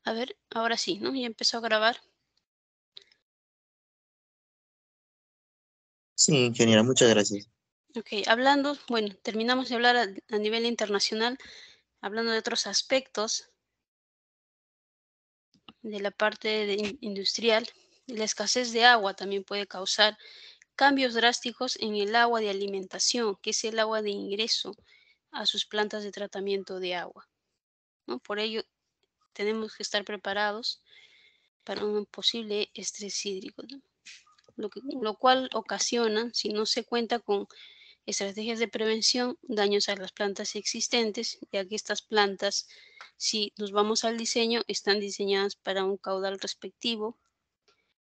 A ver, ahora sí, ¿no? Ya empezó a grabar. Sí, ingeniera, muchas gracias. Ok, hablando, bueno, terminamos de hablar a nivel internacional, hablando de otros aspectos de la parte industrial. La escasez de agua también puede causar cambios drásticos en el agua de alimentación, que es el agua de ingreso a sus plantas de tratamiento de agua, ¿no? Por ello, tenemos que estar preparados para un posible estrés hídrico, ¿no? Lo cual ocasiona, si no se cuenta con estrategias de prevención, daños a las plantas existentes, ya que estas plantas, si nos vamos al diseño, están diseñadas para un caudal respectivo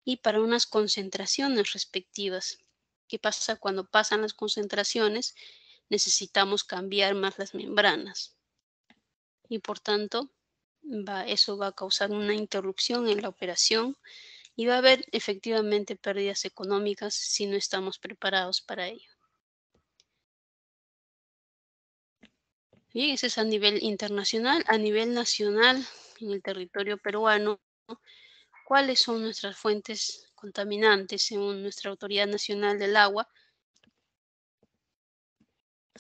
y para unas concentraciones respectivas. ¿Qué pasa cuando pasan las concentraciones? Necesitamos cambiar más las membranas y por tanto eso va a causar una interrupción en la operación y va a haber efectivamente pérdidas económicas si no estamos preparados para ello. Bien, ese es a nivel internacional. A nivel nacional, en el territorio peruano, ¿cuáles son nuestras fuentes contaminantes según nuestra Autoridad Nacional del Agua?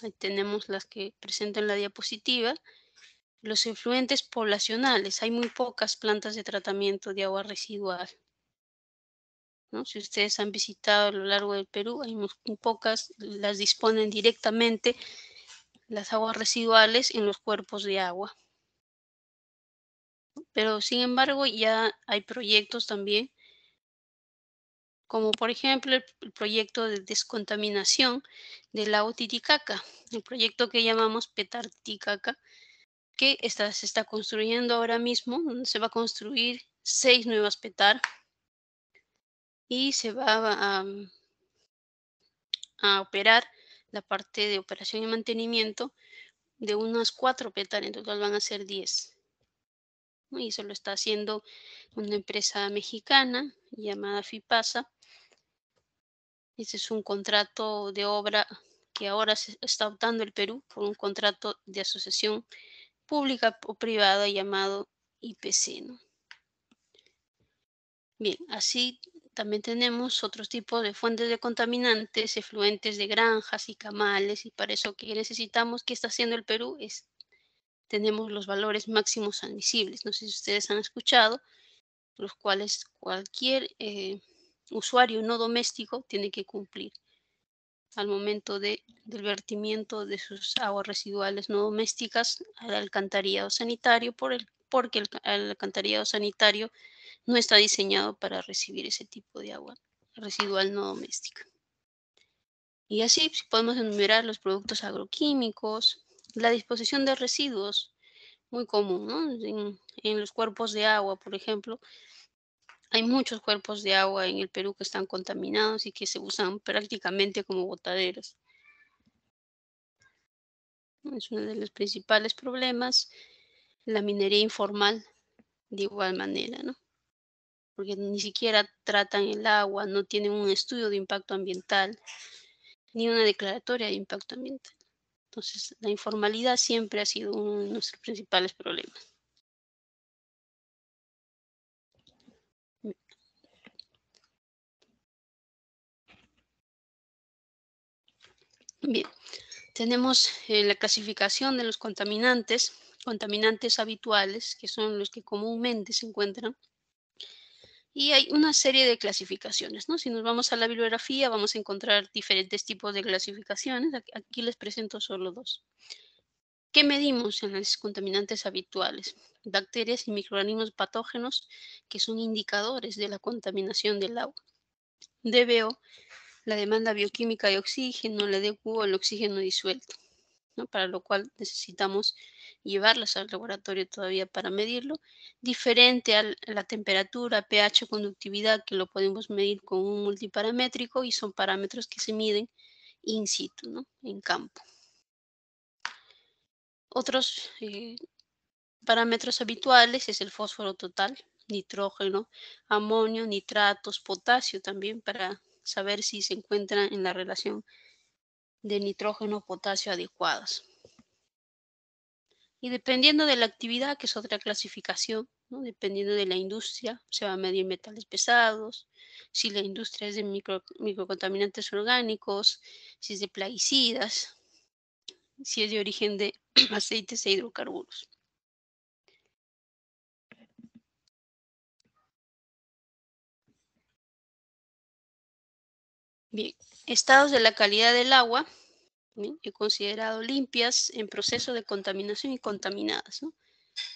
Ahí tenemos las que presento en la diapositiva. Los efluentes poblacionales. Hay muy pocas plantas de tratamiento de agua residual, ¿no? Si ustedes han visitado a lo largo del Perú, hay muy pocas, las disponen directamente las aguas residuales en los cuerpos de agua. Pero sin embargo, ya hay proyectos también como por ejemplo el proyecto de descontaminación del lago Titicaca, el proyecto que llamamos PETAR Titicaca, que se está construyendo ahora mismo, donde se va a construir 6 nuevas PETAR y se va a operar la parte de operación y mantenimiento de unas 4 PETAR, en total van a ser 10, ¿no? Y eso lo está haciendo una empresa mexicana llamada FIPASA. Ese es un contrato de obra que ahora se está optando el Perú por un contrato de asociación pública o privada llamado IPC, ¿no? Bien, así también tenemos otros tipos de fuentes de contaminantes, efluentes de granjas y camales, y para eso que necesitamos, ¿qué está haciendo el Perú? Tenemos los valores máximos admisibles. No sé si ustedes han escuchado, los cuales cualquier usuario no doméstico tiene que cumplir al momento del vertimiento de sus aguas residuales no domésticas al alcantarillado sanitario, porque el alcantarillado sanitario no está diseñado para recibir ese tipo de agua residual no doméstica. Y así podemos enumerar los productos agroquímicos, la disposición de residuos, muy común, ¿no? En los cuerpos de agua, por ejemplo, hay muchos cuerpos de agua en el Perú que están contaminados y que se usan prácticamente como botaderos. Es uno de los principales problemas. La minería informal, de igual manera, ¿no? Porque ni siquiera tratan el agua, no tienen un estudio de impacto ambiental, ni una declaratoria de impacto ambiental. Entonces, la informalidad siempre ha sido uno de nuestros principales problemas. Bien, tenemos la clasificación de los contaminantes habituales, que son los que comúnmente se encuentran. Y hay una serie de clasificaciones, ¿no? Si nos vamos a la bibliografía, vamos a encontrar diferentes tipos de clasificaciones. Aquí les presento solo dos. ¿Qué medimos en los contaminantes habituales? Bacterias y microorganismos patógenos que son indicadores de la contaminación del agua. DBO, la demanda bioquímica de oxígeno, la DQ, el oxígeno disuelto, ¿no? Para lo cual necesitamos llevarlas al laboratorio todavía para medirlo, diferente a la temperatura, pH, conductividad, que lo podemos medir con un multiparamétrico y son parámetros que se miden in situ, ¿no? En campo. Otros parámetros habituales es el fósforo total, nitrógeno, amonio, nitratos, potasio también para saber si se encuentran en la relación de nitrógeno-potasio adecuadas. Y dependiendo de la actividad, que es otra clasificación, ¿no? Dependiendo de la industria, se va a medir metales pesados, si la industria es de microcontaminantes orgánicos, si es de plaguicidas, si es de origen de aceites e hidrocarburos. Bien, estados de la calidad del agua, bien, he considerado limpias, en proceso de contaminación y contaminadas, ¿no?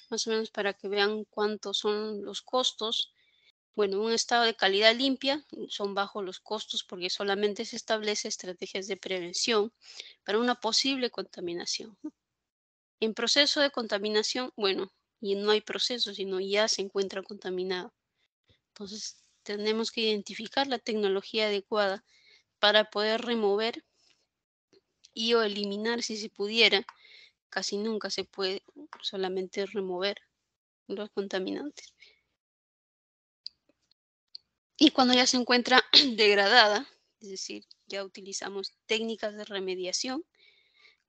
Más o menos para que vean cuántos son los costos. Bueno, un estado de calidad limpia son bajos los costos porque solamente se establece estrategias de prevención para una posible contaminación, ¿no? En proceso de contaminación, bueno, y no hay proceso, sino ya se encuentra contaminado. Entonces, tenemos que identificar la tecnología adecuada para poder remover y o eliminar si se pudiera. Casi nunca se puede solamente remover los contaminantes. Y cuando ya se encuentra degradada, es decir, ya utilizamos técnicas de remediación,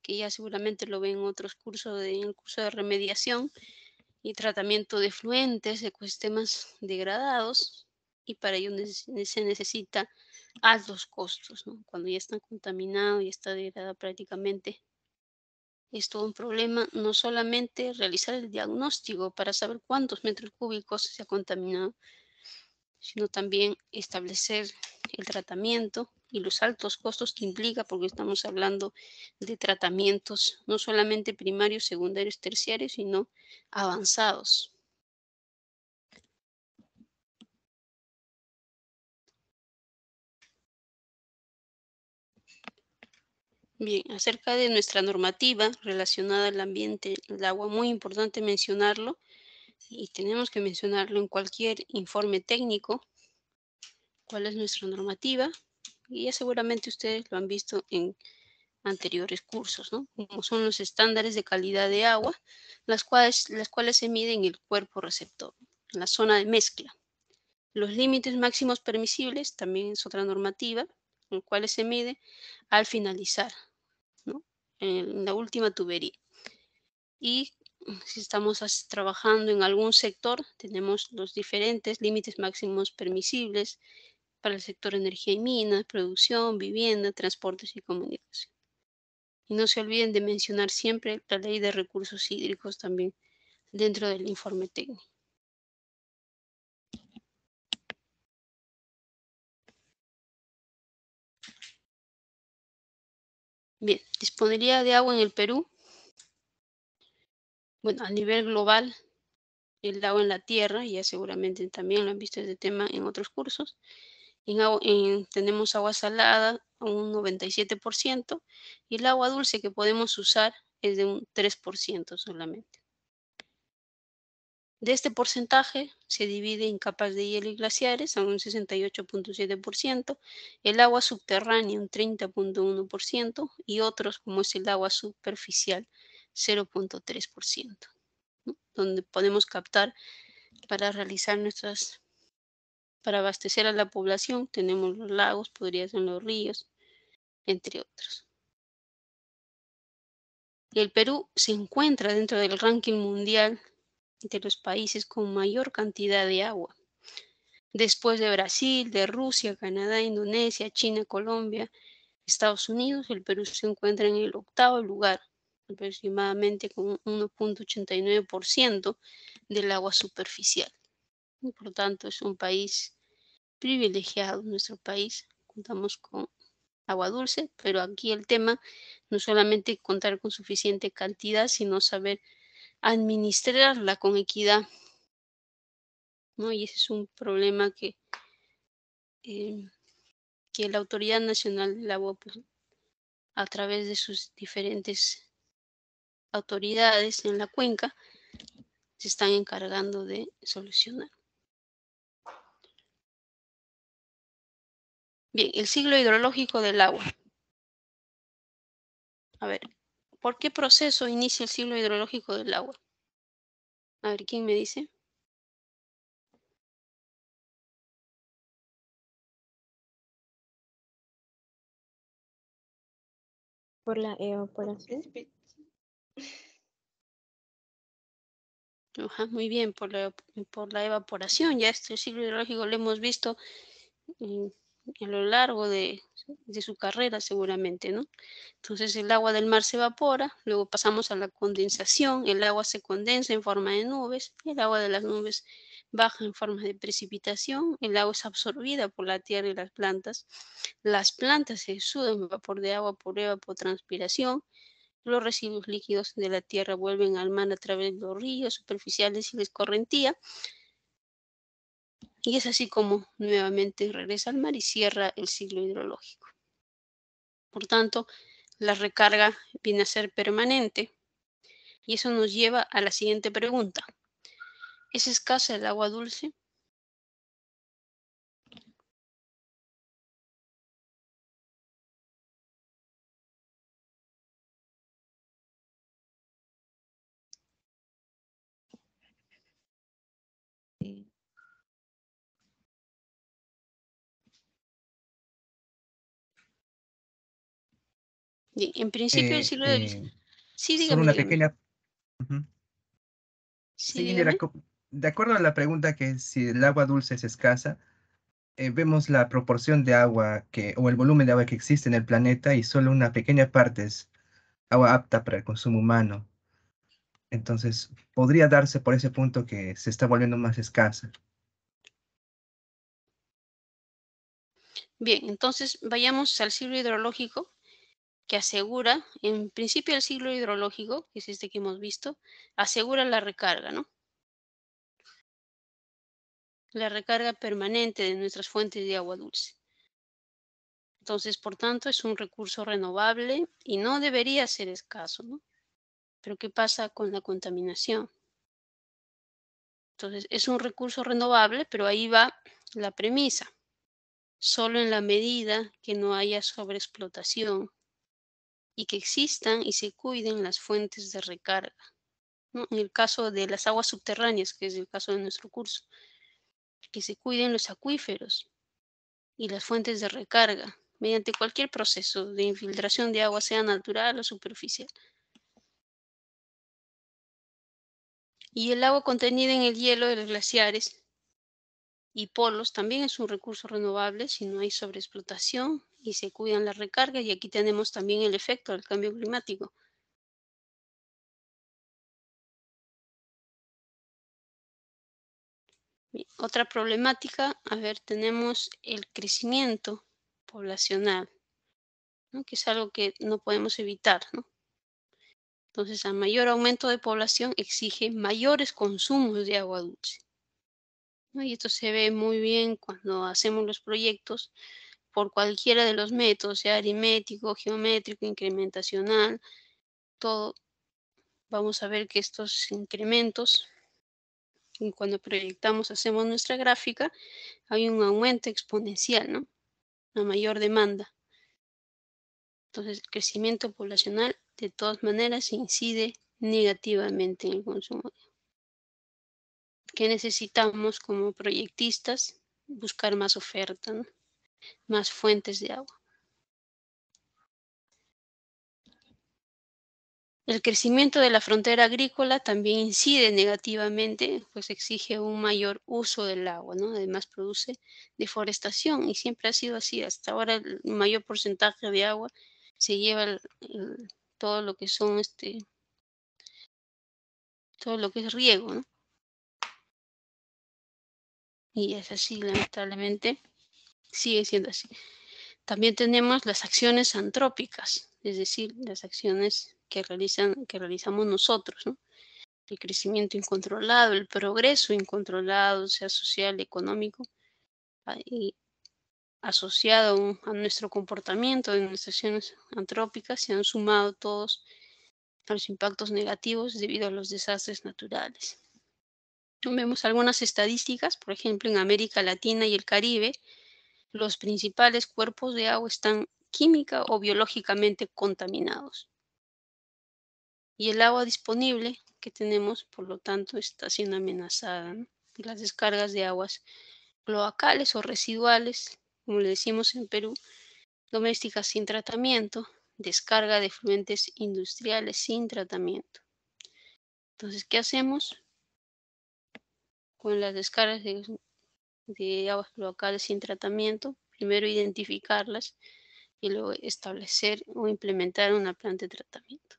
que ya seguramente lo ven en otros cursos, en el curso de remediación y tratamiento de efluentes, ecosistemas degradados, y para ello se necesita altos costos, ¿no? Cuando ya están contaminados y está degradada prácticamente, es todo un problema, no solamente realizar el diagnóstico para saber cuántos metros cúbicos se ha contaminado, sino también establecer el tratamiento y los altos costos que implica, porque estamos hablando de tratamientos no solamente primarios, secundarios, terciarios, sino avanzados. Bien, acerca de nuestra normativa relacionada al ambiente, el agua, muy importante mencionarlo, y tenemos que mencionarlo en cualquier informe técnico, cuál es nuestra normativa, y ya seguramente ustedes lo han visto en anteriores cursos, ¿no? Como son los estándares de calidad de agua, las cuales se miden en el cuerpo receptor, en la zona de mezcla. Los límites máximos permisibles también es otra normativa, en los cuales se mide al finalizar, ¿no? En la última tubería. Y si estamos trabajando en algún sector, tenemos los diferentes límites máximos permisibles para el sector energía y minas, producción, vivienda, transportes y comunicación. Y no se olviden de mencionar siempre la ley de recursos hídricos también dentro del informe técnico. Bien, disponibilidad de agua en el Perú. Bueno, a nivel global, el agua en la tierra, ya seguramente también lo han visto este tema en otros cursos. Tenemos agua salada a un 97% y el agua dulce que podemos usar es de un 3% solamente. De este porcentaje se divide en capas de hielo y glaciares a un 68.7%, el agua subterránea un 30.1% y otros como es el agua superficial 0.3%, ¿no? Donde podemos captar para realizar para abastecer a la población, tenemos los lagos, podría ser los ríos, entre otros. El Perú se encuentra dentro del ranking mundial de los países con mayor cantidad de agua. Después de Brasil, de Rusia, Canadá, Indonesia, China, Colombia, Estados Unidos, el Perú se encuentra en el octavo lugar, aproximadamente con un 1.89% del agua superficial. Y por lo tanto, es un país privilegiado, nuestro país. Contamos con agua dulce, pero aquí el tema no solamente contar con suficiente cantidad, sino saber administrarla con equidad, ¿no? Y ese es un problema eh, que la Autoridad Nacional del Agua, pues, a través de sus diferentes autoridades en la cuenca, se están encargando de solucionar. Bien, el ciclo hidrológico del agua. A ver, ¿por qué proceso inicia el ciclo hidrológico del agua? A ver, ¿quién me dice? Por la evaporación. Ajá, muy bien, por la evaporación. Ya este ciclo hidrológico lo hemos visto en- a lo largo de su carrera seguramente, ¿no? Entonces el agua del mar se evapora, luego pasamos a la condensación, el agua se condensa en forma de nubes, el agua de las nubes baja en forma de precipitación, el agua es absorbida por la tierra y las plantas se sudan vapor de agua por evapotranspiración, los residuos líquidos de la tierra vuelven al mar a través de los ríos superficiales y la escorrentía, y es así como nuevamente regresa al mar y cierra el ciclo hidrológico. Por tanto, la recarga viene a ser permanente y eso nos lleva a la siguiente pregunta. ¿Es escasa el agua dulce? Eh, Bien, en principio el Eh, ciclo del... eh, Sí, Solo dígame, una dígame. pequeña... Ujú. Sí, Sí, Indira, dígame. de acuerdo a la pregunta que si el agua dulce es escasa, vemos la proporción de agua o el volumen de agua que existe en el planeta y solo una pequeña parte es agua apta para el consumo humano. Entonces, podría darse por ese punto que se está volviendo más escasa. Bien, entonces vayamos al ciclo hidrológico que asegura, en principio el ciclo hidrológico, que es este que hemos visto, asegura la recarga, ¿no? La recarga permanente de nuestras fuentes de agua dulce. Entonces, por tanto, es un recurso renovable y no debería ser escaso, ¿no? Pero ¿qué pasa con la contaminación? Entonces, es un recurso renovable, pero ahí va la premisa. Solo en la medida que no haya sobreexplotación y que existan y se cuiden las fuentes de recarga, ¿no? En el caso de las aguas subterráneas, que es el caso de nuestro curso, que se cuiden los acuíferos y las fuentes de recarga mediante cualquier proceso de infiltración de agua, sea natural o superficial. Y el agua contenida en el hielo de los glaciares y polos también es un recurso renovable si no hay sobreexplotación y se cuidan las recargas. Y aquí tenemos también el efecto del cambio climático. Bien, otra problemática, a ver, tenemos el crecimiento poblacional, ¿no? Que es algo que no podemos evitar, ¿no? Entonces, a mayor aumento de población exige mayores consumos de agua dulce, ¿no? Y esto se ve muy bien cuando hacemos los proyectos por cualquiera de los métodos, sea aritmético, geométrico, incrementacional, todo. Vamos a ver que estos incrementos, y cuando proyectamos, hacemos nuestra gráfica, hay un aumento exponencial, ¿no? Una mayor demanda. Entonces, el crecimiento poblacional de todas maneras incide negativamente en el consumo. ¿Qué necesitamos como proyectistas? Buscar más oferta, ¿no? Más fuentes de agua. El crecimiento de la frontera agrícola también incide negativamente, pues exige un mayor uso del agua, ¿no? Además produce deforestación y siempre ha sido así. Hasta ahora el mayor porcentaje de agua se lleva todo lo que son todo lo que es riego, ¿no? Y es así, lamentablemente, sigue siendo así. También tenemos las acciones antrópicas, es decir, las acciones que realizamos nosotros, ¿no? El crecimiento incontrolado, el progreso incontrolado, sea social, económico, y asociado a nuestro comportamiento, de nuestras acciones antrópicas, se han sumado todos a los impactos negativos debido a los desastres naturales. Vemos algunas estadísticas, por ejemplo, en América Latina y el Caribe, los principales cuerpos de agua están química o biológicamente contaminados. Y el agua disponible que tenemos, por lo tanto, está siendo amenazada, ¿no? Y las descargas de aguas cloacales o residuales, como le decimos en Perú, domésticas sin tratamiento, descarga de efluentes industriales sin tratamiento. Entonces, ¿qué hacemos? con las descargas de aguas locales sin tratamiento, primero identificarlas y luego establecer o implementar una planta de tratamiento.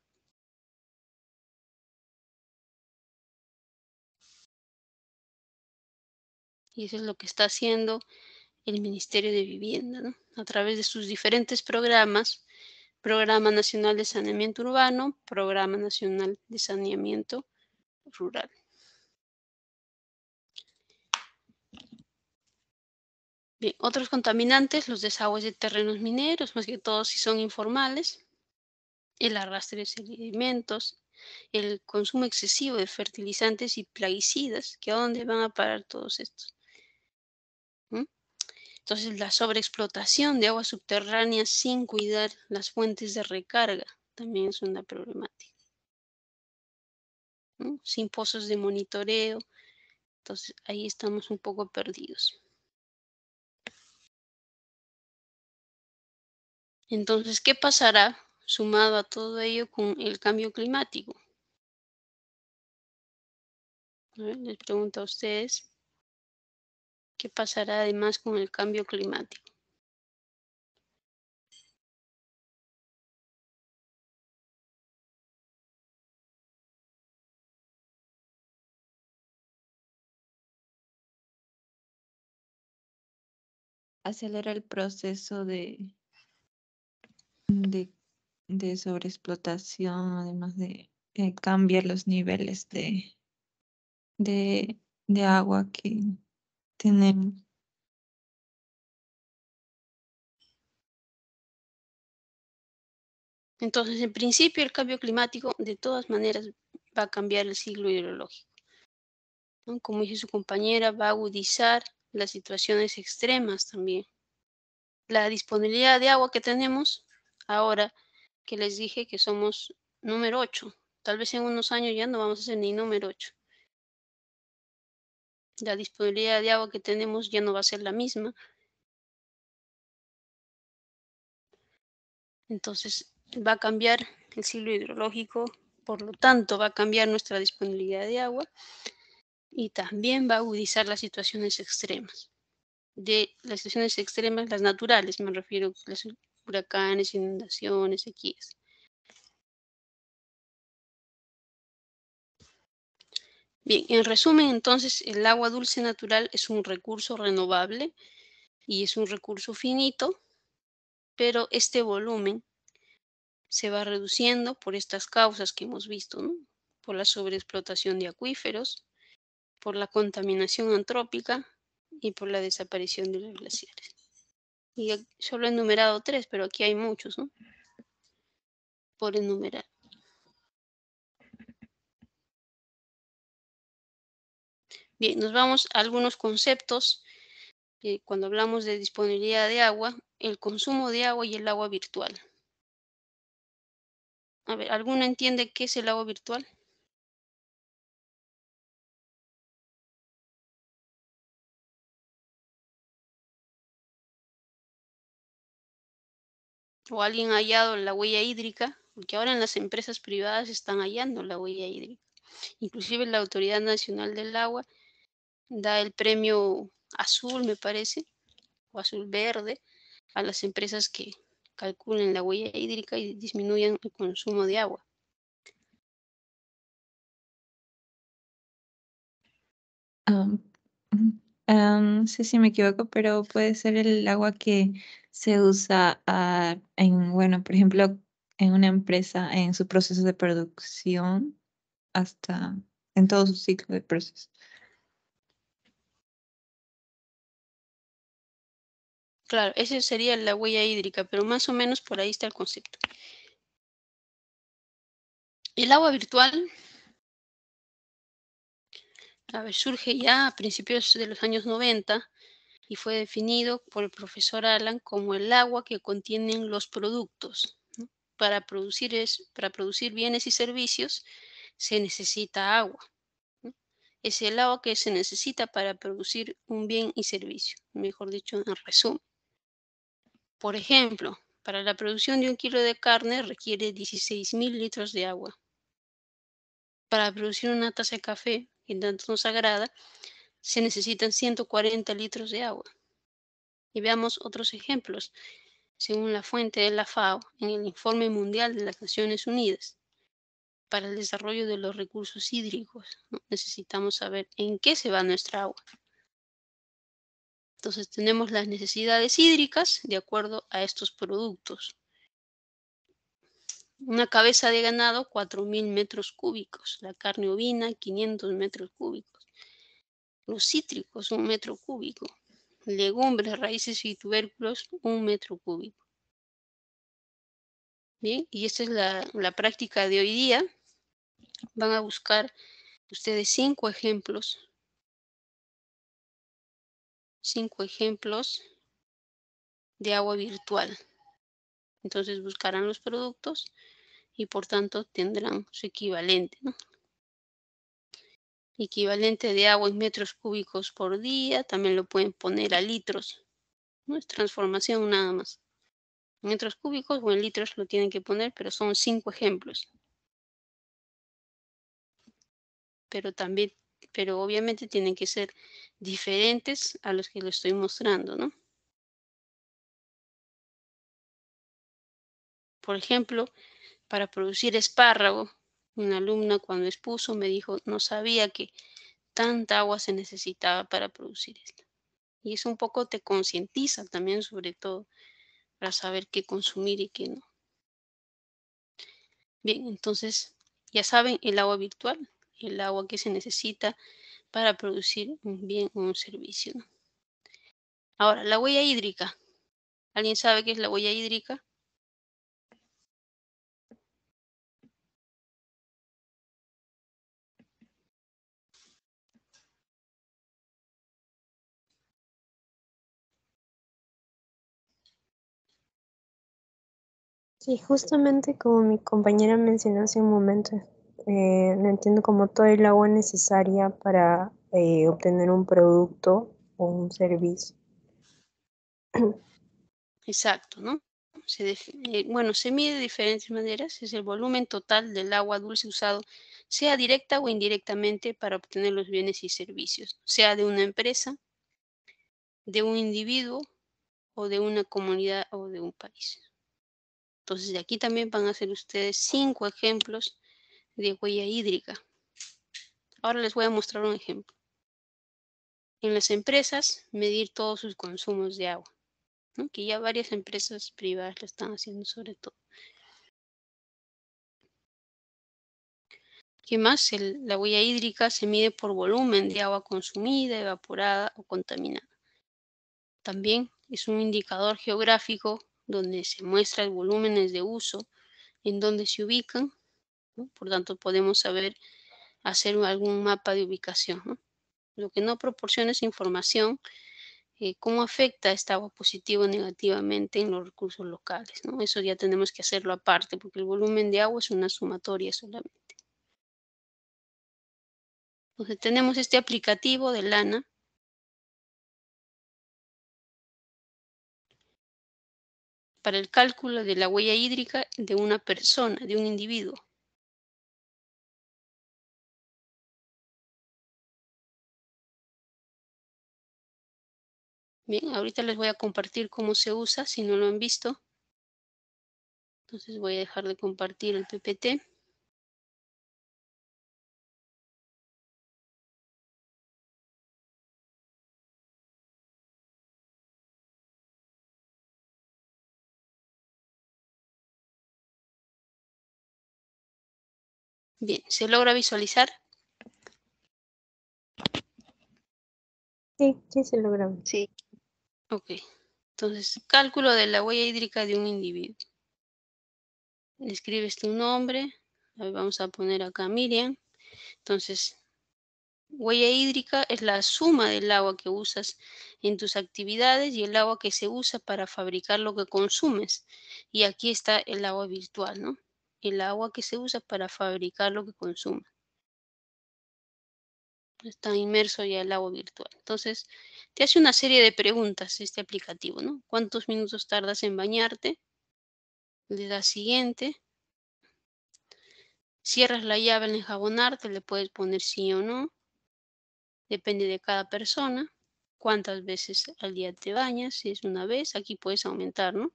Y eso es lo que está haciendo el Ministerio de Vivienda, ¿no? A través de sus diferentes programas, Programa Nacional de Saneamiento Urbano, Programa Nacional de Saneamiento Rural. Bien, otros contaminantes, los desagües de terrenos mineros, más que todo si son informales, el arrastre de sedimentos, el consumo excesivo de fertilizantes y plaguicidas, que a dónde van a parar todos estos. ¿Mm? Entonces, la sobreexplotación de aguas subterráneas sin cuidar las fuentes de recarga también es una problemática. ¿No? Sin pozos de monitoreo, entonces ahí estamos un poco perdidos. Entonces, ¿qué pasará sumado a todo ello con el cambio climático? A ver, les pregunto a ustedes, ¿qué pasará además con el cambio climático? Acelera el proceso de, de sobreexplotación, además de cambiar los niveles de agua que tenemos. Entonces, en principio, el cambio climático de todas maneras va a cambiar el ciclo hidrológico, ¿no? Como dice su compañera, va a agudizar las situaciones extremas también. La disponibilidad de agua que tenemos ahora, que les dije que somos número 8, tal vez en unos años ya no vamos a ser ni número 8. La disponibilidad de agua que tenemos ya no va a ser la misma. Entonces, va a cambiar el ciclo hidrológico, por lo tanto, va a cambiar nuestra disponibilidad de agua y también va a agudizar las situaciones extremas. De las situaciones extremas, las naturales, me refiero a los huracanes, inundaciones, sequías. Bien, en resumen, entonces, el agua dulce natural es un recurso renovable y es un recurso finito, pero este volumen se va reduciendo por estas causas que hemos visto, ¿no? Por la sobreexplotación de acuíferos, por la contaminación antrópica y por la desaparición de los glaciares. Y solo he enumerado 3, pero aquí hay muchos, ¿no? Por enumerar. Bien, nos vamos a algunos conceptos. Cuando hablamos de disponibilidad de agua, el consumo de agua y el agua virtual. A ver, ¿alguno entiende qué es el agua virtual? ¿O alguien ha hallado la huella hídrica? Porque ahora en las empresas privadas están hallando la huella hídrica. Inclusive la Autoridad Nacional del Agua da el premio azul, me parece, o azul verde, a las empresas que calculen la huella hídrica y disminuyan el consumo de agua. Am, no sé si me equivoco, pero puede ser el agua que se usa bueno, por ejemplo, en una empresa, en su proceso de producción, hasta en todo su ciclo de proceso. Claro, esa sería la huella hídrica, pero más o menos por ahí está el concepto. El agua virtual, a ver, surge ya a principios de los años 90 y fue definido por el profesor Alan como el agua que contienen los productos, ¿no? Para producir bienes y servicios se necesita agua, ¿no? Es el agua que se necesita para producir un bien y servicio, mejor dicho, en resumen. Por ejemplo, para la producción de 1 kilo de carne requiere 16.000 litros de agua. Para producir una taza de café, que tanto nos agrada, se necesitan 140 litros de agua. Y veamos otros ejemplos. Según la fuente de la FAO, en el Informe Mundial de las Naciones Unidas para el Desarrollo de los Recursos Hídricos, ¿no? Necesitamos saber en qué se va nuestra agua. Entonces tenemos las necesidades hídricas de acuerdo a estos productos. Una cabeza de ganado, 4.000 metros cúbicos. La carne ovina, 500 metros cúbicos. Los cítricos, 1 metro cúbico. Legumbres, raíces y tubérculos, 1 metro cúbico. Bien, y esta es la práctica de hoy día. Van a buscar ustedes 5 ejemplos. 5 ejemplos de agua virtual. Entonces buscarán los productos y por tanto tendrán su equivalente, ¿no? Equivalente de agua en metros cúbicos por día, también lo pueden poner a litros, no es transformación nada más. En metros cúbicos o en litros lo tienen que poner, pero son 5 ejemplos. Pero obviamente tienen que ser diferentes a los que les estoy mostrando, ¿no? Por ejemplo, para producir espárrago, una alumna cuando expuso me dijo, no sabía que tanta agua se necesitaba para producir esto. Y eso un poco te concientiza también, sobre todo, para saber qué consumir y qué no. Bien, entonces, ya saben, el agua virtual, el agua que se necesita para producir un bien o un servicio, ¿no? Ahora, la huella hídrica. ¿Alguien sabe qué es la huella hídrica? Sí, justamente como mi compañera mencionó hace un momento, no entiendo como todo el agua necesaria para obtener un producto o un servicio. Exacto, ¿no? Bueno, se mide de diferentes maneras. Es el volumen total del agua dulce usado, sea directa o indirectamente, para obtener los bienes y servicios, sea de una empresa, de un individuo o de una comunidad o de un país. Entonces, de aquí también van a hacer ustedes 5 ejemplos de huella hídrica. Ahora les voy a mostrar un ejemplo. En las empresas, medir todos sus consumos de agua, ¿no? Que ya varias empresas privadas lo están haciendo sobre todo. ¿Qué más? La huella hídrica se mide por volumen de agua consumida, evaporada o contaminada. También es un indicador geográfico donde se muestra el volúmenes de uso, en donde se ubican, ¿no? Por tanto, podemos saber hacer algún mapa de ubicación, ¿no? Lo que no proporciona es información, cómo afecta esta agua positivo o negativamente en los recursos locales, ¿no? Eso ya tenemos que hacerlo aparte, porque el volumen de agua es una sumatoria solamente. Entonces tenemos este aplicativo de Lana. Para el cálculo de la huella hídrica de una persona, de un individuo. Bien, ahorita les voy a compartir cómo se usa, si no lo han visto. Entonces voy a dejar de compartir el PPT. Bien, ¿se logra visualizar? Sí, sí se logra. Sí. Ok. Entonces, cálculo de la huella hídrica de un individuo. Escribes tu nombre. Vamos a poner acá Miriam. Entonces, huella hídrica es la suma del agua que usas en tus actividades y el agua que se usa para fabricar lo que consumes. Y aquí está el agua virtual, ¿no? El agua que se usa para fabricar lo que consumes. Está inmerso ya el agua virtual. Entonces, te hace una serie de preguntas este aplicativo, ¿no? ¿Cuántos minutos tardas en bañarte? Le das siguiente. Cierras la llave al enjabonarte, le puedes poner sí o no. Depende de cada persona. Cuántas veces al día te bañas. Si es una vez, aquí puedes aumentar, ¿no?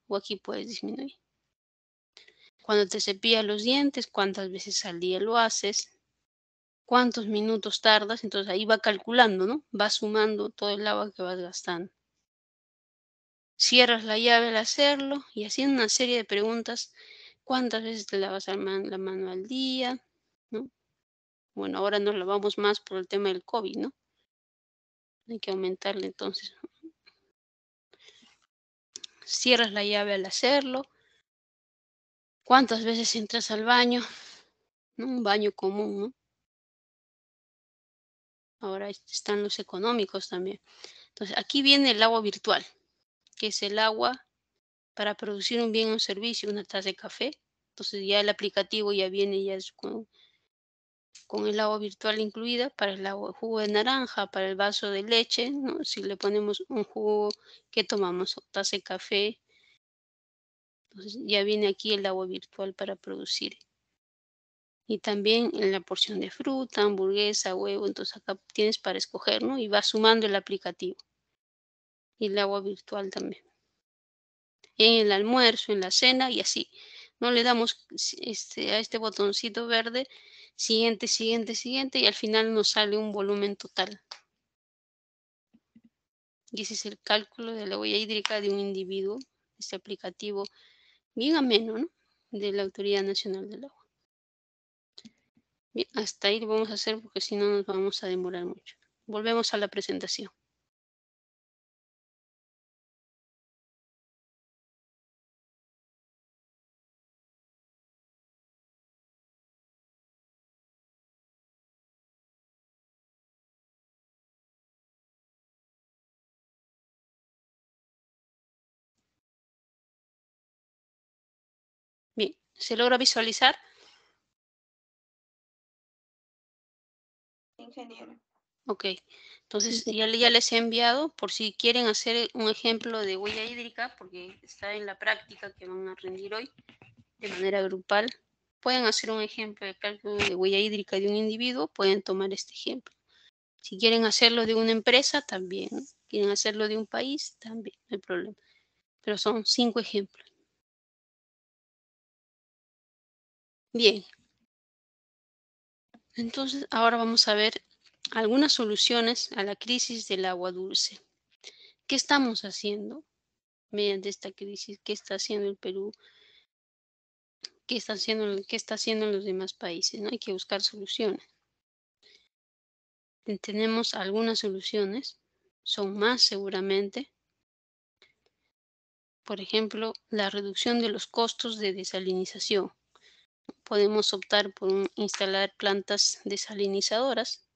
O aquí puedes disminuir. Cuando te cepillas los dientes, cuántas veces al día lo haces. Cuántos minutos tardas. Entonces ahí va calculando, ¿no? Va sumando todo el agua que vas gastando. Cierras la llave al hacerlo y haciendo una serie de preguntas. ¿Cuántas veces te lavas la mano al día? ¿No? Bueno, ahora nos lavamos más por el tema del COVID, ¿no? Hay que aumentarle entonces. Cierras la llave al hacerlo. ¿Cuántas veces entras al baño? ¿No? Un baño común, ¿no? Ahora están los económicos también. Entonces, aquí viene el agua virtual, que es el agua para producir un bien o un servicio, una taza de café. Entonces, ya el aplicativo ya viene ya con el agua virtual incluida para el agua, jugo de naranja, para el vaso de leche, ¿no? Si le ponemos un jugo, ¿qué tomamos? Taza de café. Entonces, ya viene aquí el agua virtual para producir. Y también en la porción de fruta, hamburguesa, huevo, entonces acá tienes para escoger, ¿no? Y va sumando el aplicativo. Y el agua virtual también. En el almuerzo, en la cena y así. No le damos a este botoncito verde, siguiente, siguiente, siguiente, y al final nos sale un volumen total. Y ese es el cálculo de la huella hídrica de un individuo, este aplicativo bien ameno, ¿no? De la Autoridad Nacional del Agua. Bien, hasta ahí lo vamos a hacer porque si no nos vamos a demorar mucho. Volvemos a la presentación. Bien, ¿se logra visualizar? Ingeniero. Ok, entonces Sí. ya les he enviado por si quieren hacer un ejemplo de huella hídrica, porque está en la práctica que van a rendir hoy de manera grupal. Pueden hacer un ejemplo de cálculo de huella hídrica de un individuo, pueden tomar este ejemplo. Si quieren hacerlo de una empresa, también. Quieren hacerlo de un país, también, no hay problema. Pero son 5 ejemplos. Bien. Entonces, ahora vamos a ver algunas soluciones a la crisis del agua dulce. ¿Qué estamos haciendo mediante esta crisis? ¿Qué está haciendo el Perú? ¿Qué está haciendo en los demás países? ¿No? Hay que buscar soluciones. Tenemos algunas soluciones, son más seguramente. Por ejemplo, la reducción de los costos de desalinización. Podemos optar por instalar plantas desalinizadoras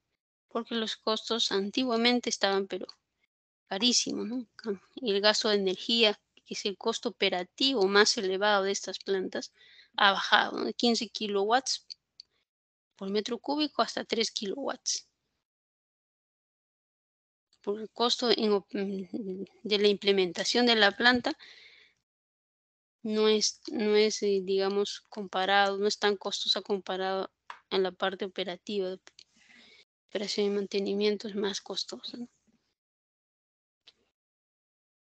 porque los costos antiguamente estaban pero carísimos, ¿no? Y el gasto de energía, que es el costo operativo más elevado de estas plantas, ha bajado, ¿no? De 15 kilowatts por metro cúbico hasta 3 kilowatts. Por el costo de la implementación de la planta no es digamos, comparado, no es tan costosa comparado en la parte operativa. De operación y mantenimiento es más costosa, ¿no?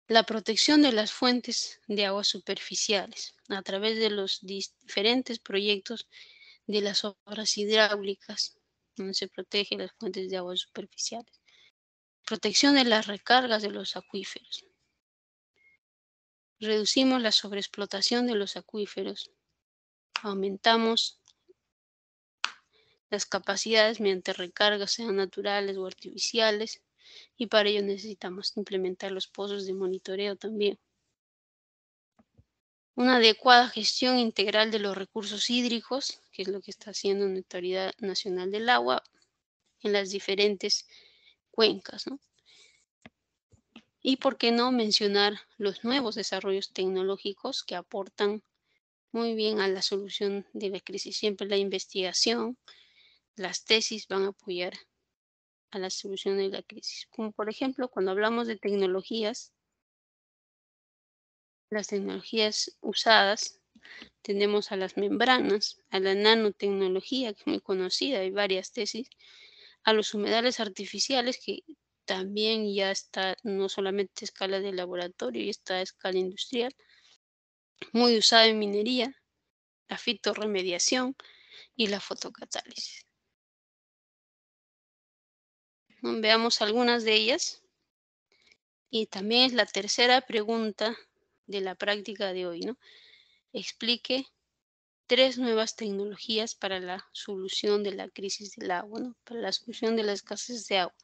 La protección de las fuentes de aguas superficiales a través de los diferentes proyectos de las obras hidráulicas, donde se protegen las fuentes de aguas superficiales. Protección de las recargas de los acuíferos. Reducimos la sobreexplotación de los acuíferos. Aumentamos las capacidades mediante recargas, sean naturales o artificiales, y para ello necesitamos implementar los pozos de monitoreo también. Una adecuada gestión integral de los recursos hídricos, que es lo que está haciendo la Autoridad Nacional del Agua en las diferentes cuencas, ¿no? Y por qué no mencionar los nuevos desarrollos tecnológicos que aportan muy bien a la solución de la crisis. Siempre la investigación, las tesis van a apoyar a la solución de la crisis. Como por ejemplo, cuando hablamos de tecnologías, las tecnologías usadas, tenemos a las membranas, a la nanotecnología, que es muy conocida, hay varias tesis, a los humedales artificiales, que también ya está no solamente a escala de laboratorio, ya está a escala industrial, muy usada en minería, la fitorremediación y la fotocatálisis. Veamos algunas de ellas. Y también es la tercera pregunta de la práctica de hoy, ¿no? Explique 3 nuevas tecnologías para la solución de la crisis del agua, ¿no? Para la solución de la escasez de agua.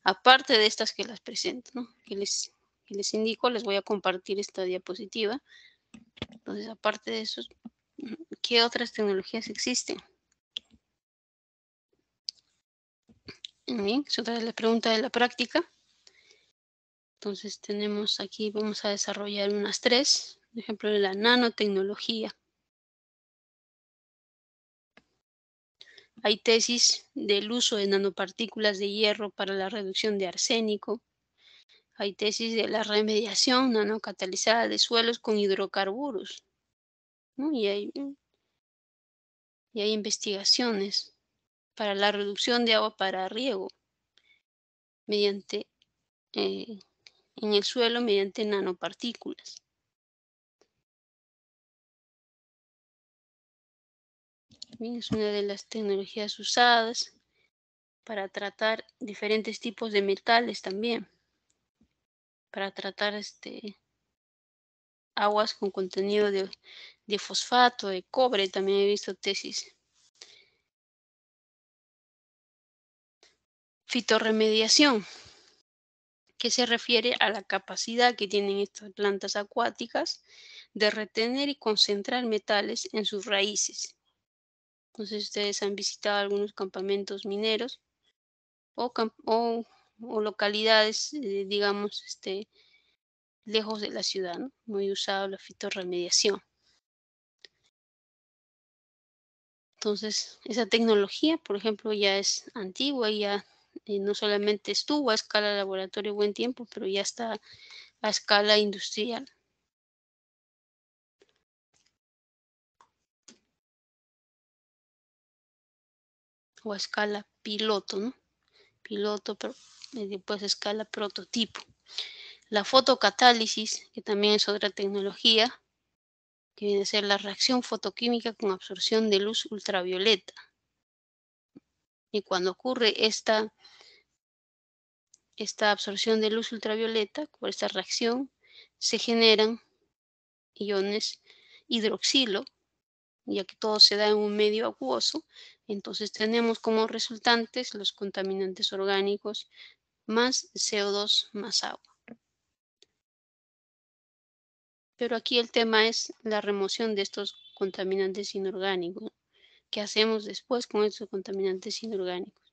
Aparte de estas que las presento, ¿no? Que les indico, les voy a compartir esta diapositiva. Entonces, aparte de eso, ¿qué otras tecnologías existen? Bien, es otra de las preguntas de la práctica. Entonces tenemos aquí, vamos a desarrollar unas 3. Por ejemplo, la nanotecnología. Hay tesis del uso de nanopartículas de hierro para la reducción de arsénico. Hay tesis de la remediación nanocatalizada de suelos con hidrocarburos, ¿no? Y hay investigaciones para la reducción de agua para riego mediante en el suelo mediante nanopartículas. Bien, es una de las tecnologías usadas para tratar diferentes tipos de metales también, para tratar aguas con contenido de fosfato, de cobre, también he visto tesis. Fitorremediación, que se refiere a la capacidad que tienen estas plantas acuáticas de retener y concentrar metales en sus raíces. Entonces, ustedes han visitado algunos campamentos mineros o localidades, digamos, lejos de la ciudad, ¿no? Muy usado la fitorremediación. Entonces, esa tecnología, por ejemplo, ya es antigua, ya no solamente estuvo a escala laboratorio buen tiempo, pero ya está a escala industrial. O a escala piloto, ¿no? Piloto, pero después escala prototipo. La fotocatálisis, que también es otra tecnología, que viene a ser la reacción fotoquímica con absorción de luz ultravioleta. Y cuando ocurre esta absorción de luz ultravioleta, por esta reacción, se generan iones hidroxilo, ya que todo se da en un medio acuoso. Entonces tenemos como resultantes los contaminantes orgánicos más CO2 más agua. Pero aquí el tema es la remoción de estos contaminantes inorgánicos. ¿Qué hacemos después con estos contaminantes inorgánicos?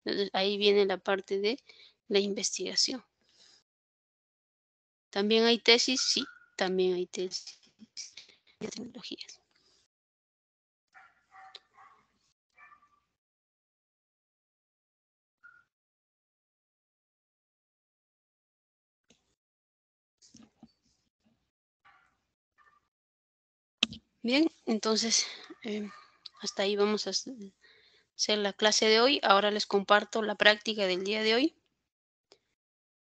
Entonces ahí viene la parte de la investigación. ¿También hay tesis? Sí, también hay tesis de tecnologías. Bien, entonces hasta ahí vamos a hacer la clase de hoy. Ahora les comparto la práctica del día de hoy.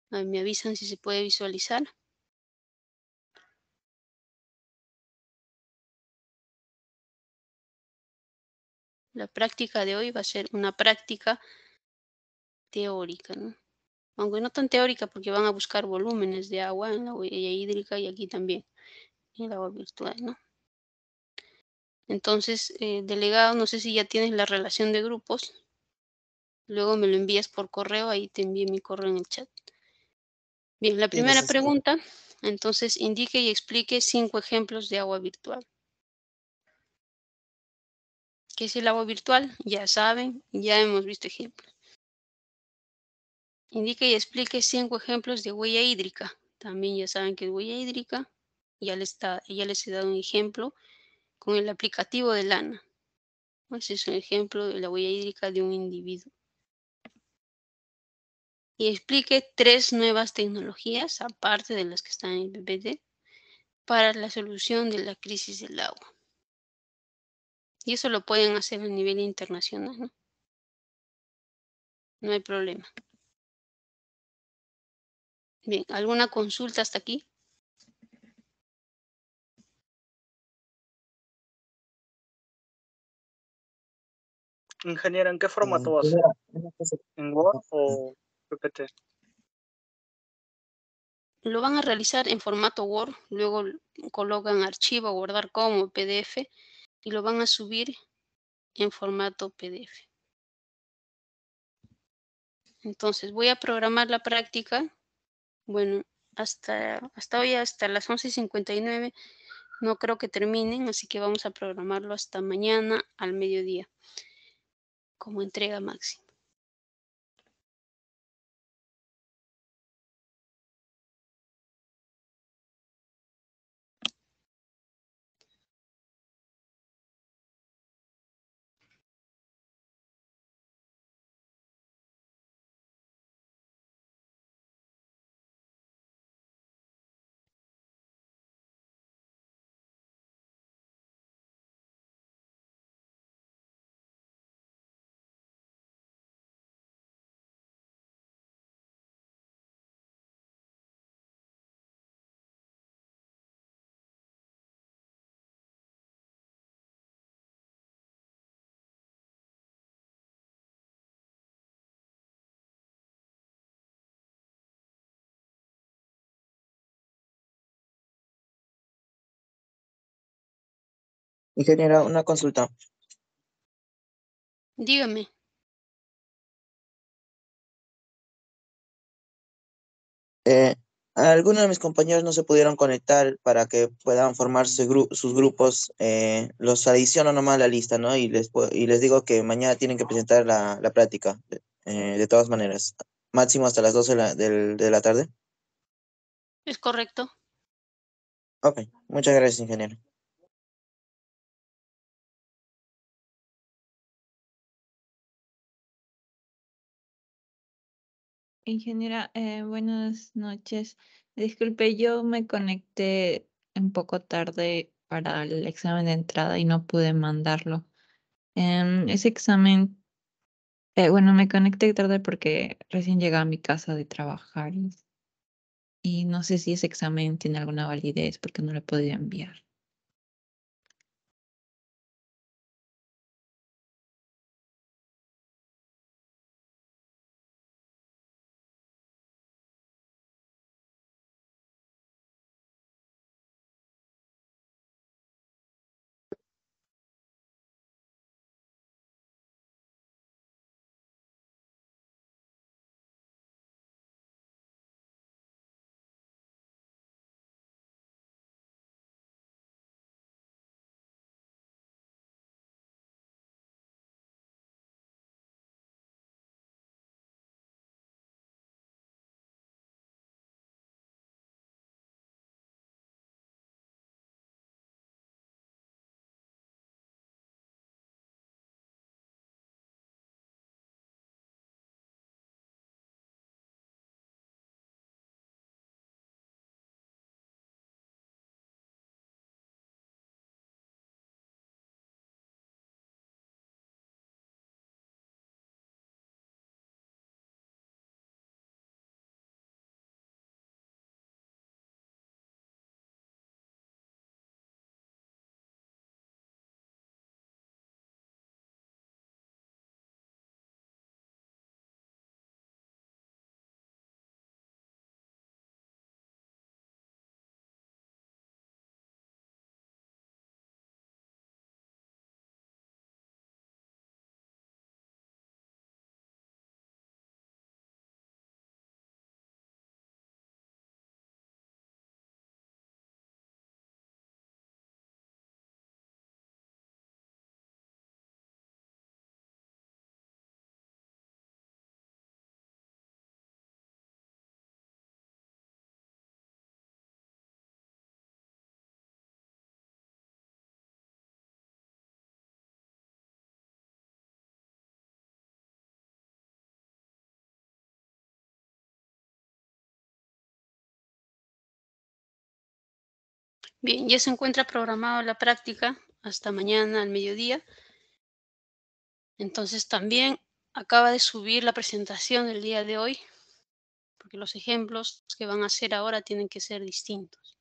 Me avisan si se puede visualizar. La práctica de hoy va a ser una práctica teórica, ¿no? Aunque no tan teórica, porque van a buscar volúmenes de agua en la huella hídrica y aquí también en el agua virtual, ¿no? Entonces, delegado, no sé si ya tienes la relación de grupos. Luego me lo envías por correo, ahí te envío mi correo en el chat. Bien, la primera pregunta, entonces indique y explique 5 ejemplos de agua virtual. ¿Qué es el agua virtual? Ya saben, ya hemos visto ejemplos. Indique y explique 5 ejemplos de huella hídrica. También ya saben que es huella hídrica. Ya les he dado un ejemplo con el aplicativo de lana. Ese es un ejemplo de la huella hídrica de un individuo. Y explique 3 nuevas tecnologías, aparte de las que están en el PPT, para la solución de la crisis del agua. Y eso lo pueden hacer a nivel internacional, ¿no? No hay problema. Bien, ¿alguna consulta hasta aquí? Ingeniero, ¿en qué formato va a ser? ¿En Word o PPT? Lo van a realizar en formato Word, luego colocan archivo, guardar como PDF y lo van a subir en formato PDF. Entonces voy a programar la práctica. Bueno, hasta hoy, hasta las 11:59, no creo que terminen, así que vamos a programarlo hasta mañana al mediodía como entrega máxima. Ingeniera, una consulta. Dígame. Eh, Algunos de mis compañeros no se pudieron conectar para que puedan formarse sus grupos. Los adiciono nomás a la lista, ¿no? Y les digo que mañana tienen que presentar la práctica, de todas maneras. Máximo hasta las 12 de la tarde. ¿Es correcto? Ok, muchas gracias, ingeniero. Ingeniera, buenas noches. Disculpe, yo me conecté un poco tarde para el examen de entrada y no pude mandarlo. Ese examen, bueno, me conecté tarde porque recién llegué a mi casa de trabajar y no sé si ese examen tiene alguna validez porque no lo he podido enviar. Bien, ya se encuentra programada la práctica hasta mañana al mediodía. Entonces también acaba de subir la presentación del día de hoy, porque los ejemplos que van a hacer ahora tienen que ser distintos.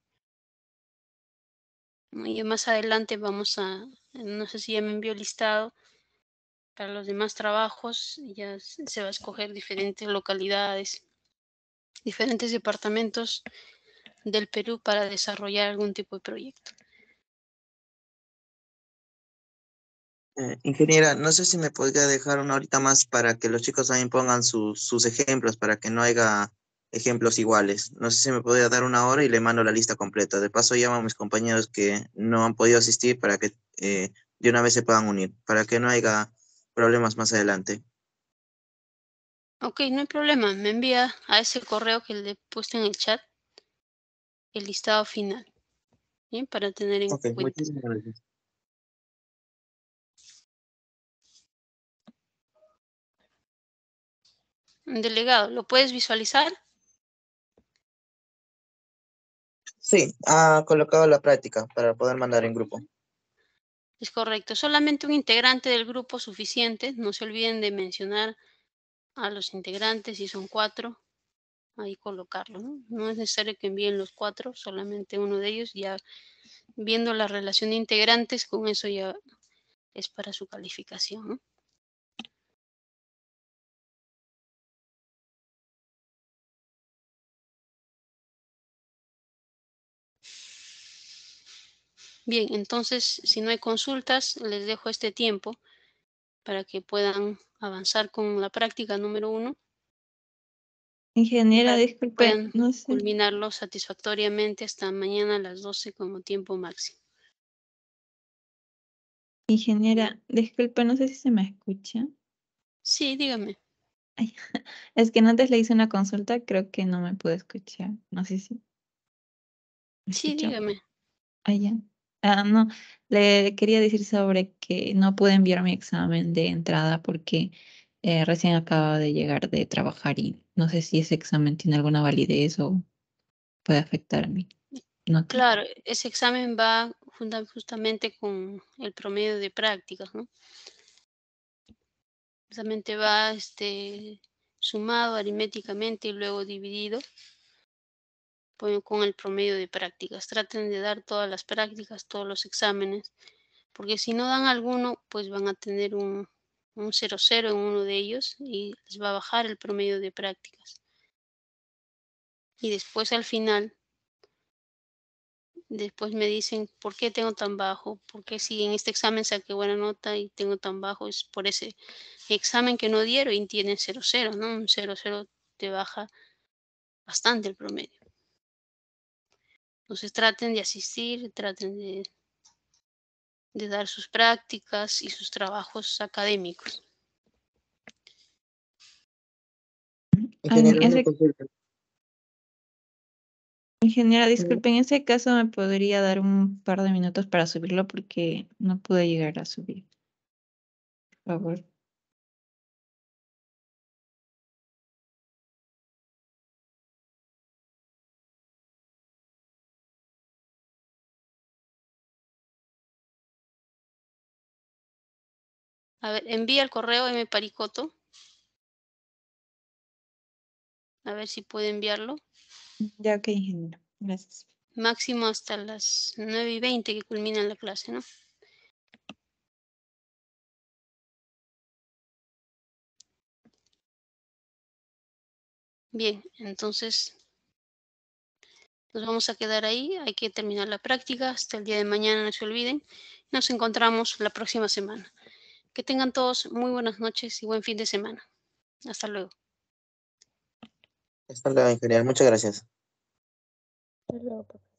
Y más adelante vamos a, no sé si ya me envió el listado, para los demás trabajos ya se va a escoger diferentes localidades, diferentes departamentos del Perú para desarrollar algún tipo de proyecto. Ingeniera, no sé si me podría dejar una horita más para que los chicos también pongan sus ejemplos, para que no haya ejemplos iguales. No sé si me podría dar una hora y le mando la lista completa. De paso llamo a mis compañeros que no han podido asistir para que de una vez se puedan unir, para que no haya problemas más adelante. Ok, no hay problema. Me envía a ese correo que le he puesto en el chat el listado final, ¿bien? Para tener en Ok, cuenta. muchísimas gracias. Delegado, ¿lo puedes visualizar? Sí, ha colocado la práctica para poder mandar en grupo. Es correcto. Solamente un integrante del grupo suficiente. No se olviden de mencionar a los integrantes, si son 4, ahí colocarlo, ¿no? No es necesario que envíen los 4, solamente uno de ellos. Ya viendo la relación de integrantes, con eso ya es para su calificación, ¿no? Bien, entonces, si no hay consultas, les dejo este tiempo para que puedan avanzar con la práctica número 1, Ingeniera, para que disculpe, puedan no sé. culminarlo satisfactoriamente hasta mañana a las 12 como tiempo máximo. Ingeniera, disculpe, no sé si se me escucha. Sí, dígame. Ay, es que antes le hice una consulta, creo que no me pude escuchar. No sé si me Sí, escuchó. dígame. Ah, ya. Ah, no, le quería decir sobre que no pude enviar mi examen de entrada porque recién acaba de llegar de trabajar y no sé si ese examen tiene alguna validez o puede afectar mi nota. Claro, ese examen va justamente con el promedio de prácticas, ¿no? Justamente va sumado aritméticamente y luego dividido con el promedio de prácticas. Traten de dar todas las prácticas, todos los exámenes, porque si no dan alguno, pues van a tener un 0,0 en uno de ellos y les va a bajar el promedio de prácticas. Y después al final, después me dicen, ¿por qué tengo tan bajo? ¿Por qué si en este examen saqué buena nota y tengo tan bajo? Es por ese examen que no dieron y tienen 0,0, ¿no? Un 0,0 te baja bastante el promedio. Entonces traten de asistir, traten de dar sus prácticas y sus trabajos académicos. Ingeniero, una consulta. Ingeniera, disculpe, en ese caso me podría dar un par de minutos para subirlo porque no pude llegar a subir. Por favor. A ver, envía el correo M. Paricoto. A ver si puede enviarlo. Ya, ok, ingeniero. Gracias. Máximo hasta las 9:20 que culmina la clase, ¿no? Bien, entonces nos vamos a quedar ahí. Hay que terminar la práctica. Hasta el día de mañana, no se olviden. Nos encontramos la próxima semana. Que tengan todos muy buenas noches y buen fin de semana. Hasta luego. Hasta luego, ingeniero. Muchas gracias. Hasta luego, papá.